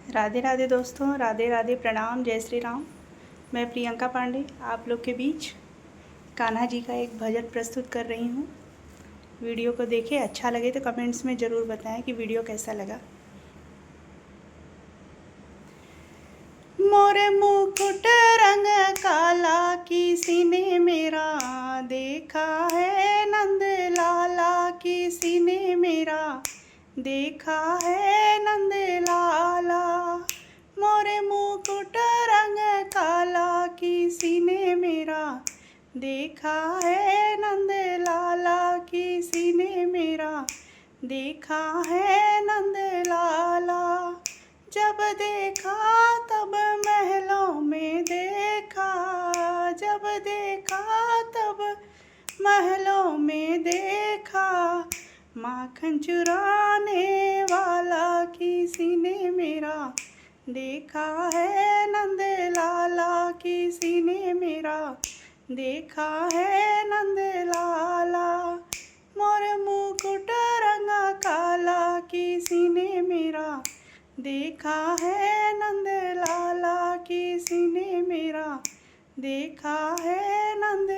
राधे राधे दोस्तों, राधे राधे, प्रणाम, जय श्री राम। मैं प्रियंका पांडे आप लोग के बीच कान्हा जी का एक भजन प्रस्तुत कर रही हूँ। वीडियो को देखें, अच्छा लगे तो कमेंट्स में ज़रूर बताएं कि वीडियो कैसा लगा। मोरे मुकुट रंग काला किसी ने मेरा देखा है, नंद लाला किसी ने मेरा देखा है, नंद लाला। मोरे मुकुट रंग काला किसी ने मेरा देखा है, नंद लाला किसी ने मेरा देखा है, नंद लाला। जब देखा तब महलों में देखा, जब देखा तब महलों में देखा। माखन चुराने वाला किसी ने मेरा देखा है, नंद लाला किसी ने मेरा देखा है, नंद लाला। मोर मुकुट रंगा काला किसी ने मेरा देखा है, नंद लाला किसी ने मेरा देखा है, नंद